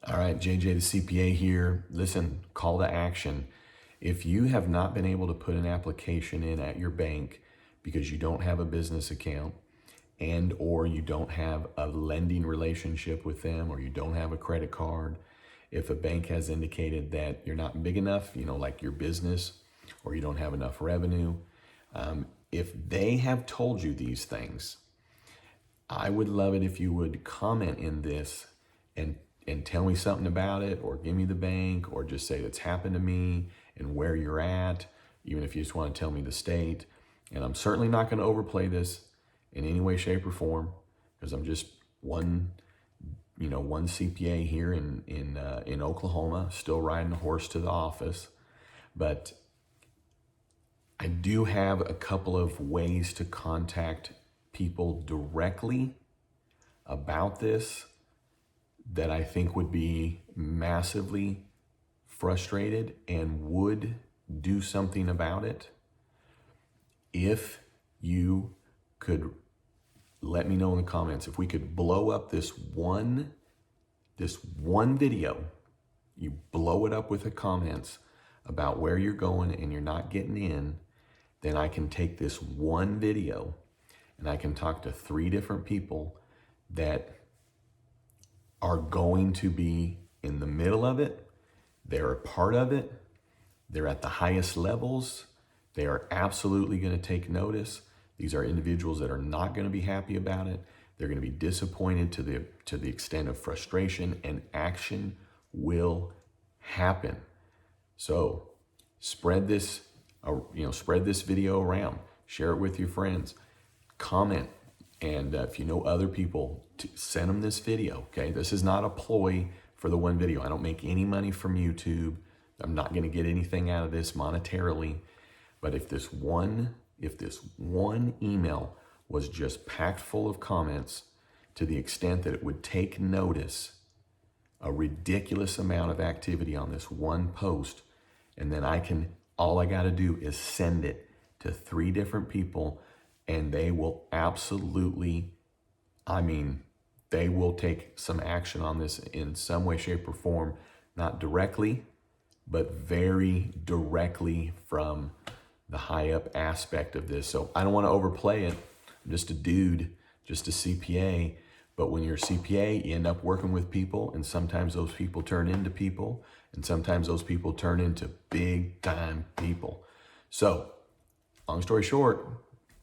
All right, JJ the CPA here. Listen, call to action. If you have not been able to put an application in at your bank because you don't have a business account and or you don't have a lending relationship with them or you don't have a credit card, if a bank has indicated that you're not big enough, like your business, or you don't have enough revenue, if they have told you these things, I would love it if you would comment in this and tell me something about it, or give me the bank, or just say it's happened to me and where you're at, even if you just want to tell me the state. And I'm certainly not going to overplay this in any way, shape, or form, because I'm just one CPA here in Oklahoma, still riding a horse to the office. But I do have a couple of ways to contact people directly about this that I think would be massively frustrated and would do something about it. If you could let me know in the comments, if we could blow up this one video, you blow it up with the comments about where you're going and you're not getting in, then I can take this one video and I can talk to 3 different people that are going to be in the middle of it. They're a part of it. They're at the highest levels. They are absolutely going to take notice. These are individuals that are not going to be happy about it. They're going to be disappointed to the extent of frustration, and action will happen. So spread this video around. Share it with your friends. Comment. And if you know other people, send them this video, okay? This is not a ploy for the one video. I don't make any money from YouTube. I'm not going to get anything out of this monetarily. But if this one email was just packed full of comments to the extent that it would take notice, a ridiculous amount of activity on this one post, and then all I got to do is send it to 3 different people, and they will absolutely, they will take some action on this in some way, shape, or form, not directly, but very directly from the high up aspect of this. So I don't want to overplay it. I'm just a dude, just a CPA. But when you're a CPA, you end up working with people, and sometimes those people turn into people, and sometimes those people turn into big time people. So long story short,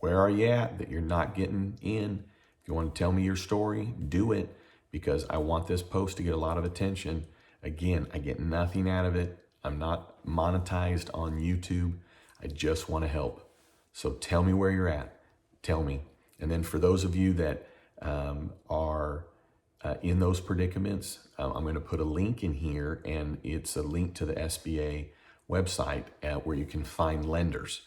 where are you at that you're not getting in? If you want to tell me your story, do it, because I want this post to get a lot of attention. Again, I get nothing out of it. I'm not monetized on YouTube. I just want to help. So tell me where you're at. Tell me. And then for those of you that are in those predicaments, I'm going to put a link in here, and it's a link to the SBA website where you can find lenders.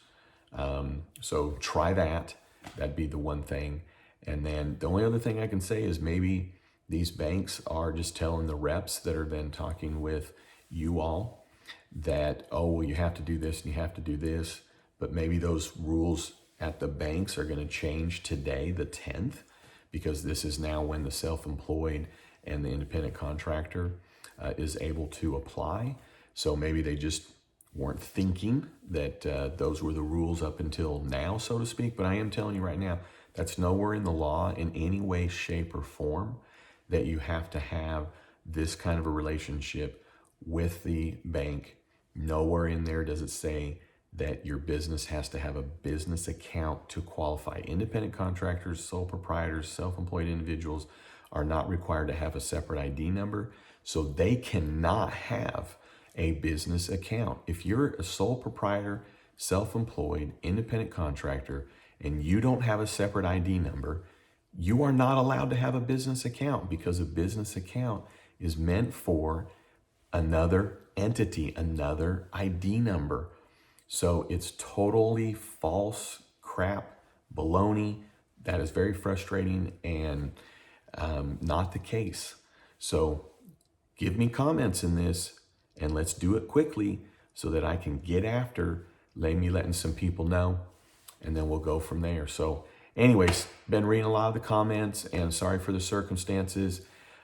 So try that. That'd be the one thing. And then the only other thing I can say is maybe these banks are just telling the reps that are then talking with you all that, oh, well, you have to do this and you have to do this. But maybe those rules at the banks are going to change today, the 10th, because this is now when the self-employed and the independent contractor is able to apply. So maybe they just weren't thinking that those were the rules up until now, so to speak. But I am telling you right now, that's nowhere in the law in any way, shape, or form that you have to have this kind of a relationship with the bank. Nowhere in there does it say that your business has to have a business account to qualify. Independent contractors, sole proprietors, self-employed individuals are not required to have a separate ID number, so they cannot have a business account. If you're a sole proprietor, self-employed, independent contractor, and you don't have a separate ID number, you are not allowed to have a business account, because a business account is meant for another entity, another ID number. So it's totally false crap, baloney. That is very frustrating and not the case. So give me comments in this, and let's do it quickly so that I can get after letting some people know, and then we'll go from there. So anyways, been reading a lot of the comments, and sorry for the circumstances.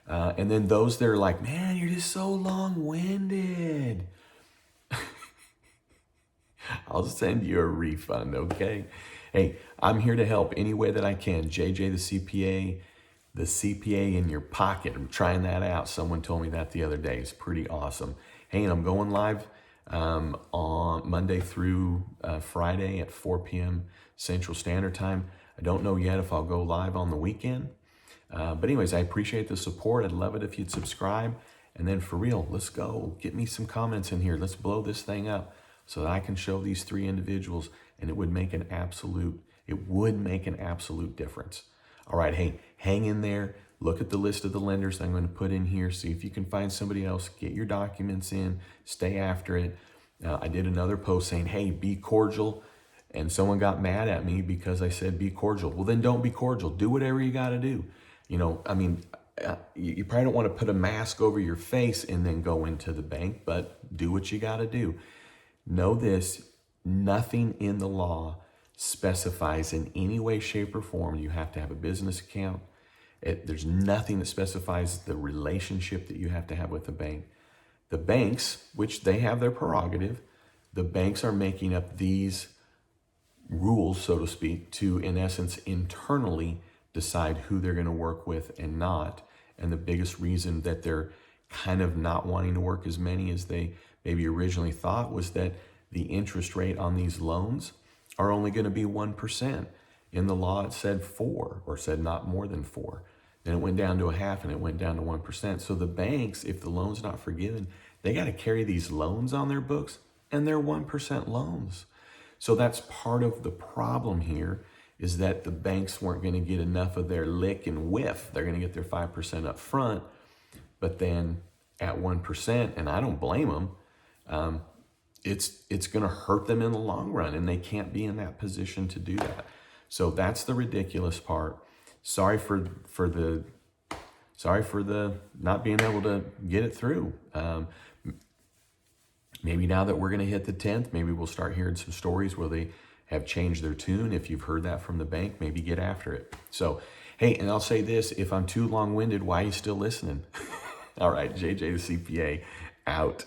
And then those that are like, man, you're just so long-winded. I'll send you a refund, okay? Hey, I'm here to help any way that I can. JJ the CPA in your pocket. I'm trying that out. Someone told me that the other day. It's pretty awesome. Hey, and I'm going live on Monday through Friday at 4 p.m. Central Standard Time. I don't know yet if I'll go live on the weekend. But anyways, I appreciate the support. I'd love it if you'd subscribe. And then for real, let's go. Get me some comments in here. Let's blow this thing up so that I can show these three individuals, and it would make an absolute difference. All right, hey, hang in there. Look at the list of the lenders I'm going to put in here. See if you can find somebody else. Get your documents in. Stay after it. I did another post saying, hey, be cordial. And someone got mad at me because I said be cordial. Well, then don't be cordial. Do whatever you got to do. You know, I mean, you probably don't want to put a mask over your face and then go into the bank, but do what you got to do. Know this, nothing in the law specifies in any way, shape, or form you have to have a business account. There's nothing that specifies the relationship that you have to have with the bank. The banks, which they have their prerogative, the banks are making up these rules, so to speak, to, in essence, internally decide who they're going to work with and not. And the biggest reason that they're kind of not wanting to work as many as they maybe originally thought was that the interest rate on these loans are only going to be 1%. In the law, it said 4, or said not more than 4. Then it went down to 0.5, and it went down to 1%. So the banks, if the loan's not forgiven, they got to carry these loans on their books, and they're 1% loans. So that's part of the problem here, is that the banks weren't going to get enough of their lick and whiff. They're going to get their 5% up front, but then at 1%, and I don't blame them, it's going to hurt them in the long run, and they can't be in that position to do that. So that's the ridiculous part. Sorry for the not being able to get it through. Maybe now that we're going to hit the 10th, maybe we'll start hearing some stories where they have changed their tune. If you've heard that from the bank, maybe get after it. So, hey, and I'll say this, if I'm too long-winded, why are you still listening? All right, JJ the CPA out.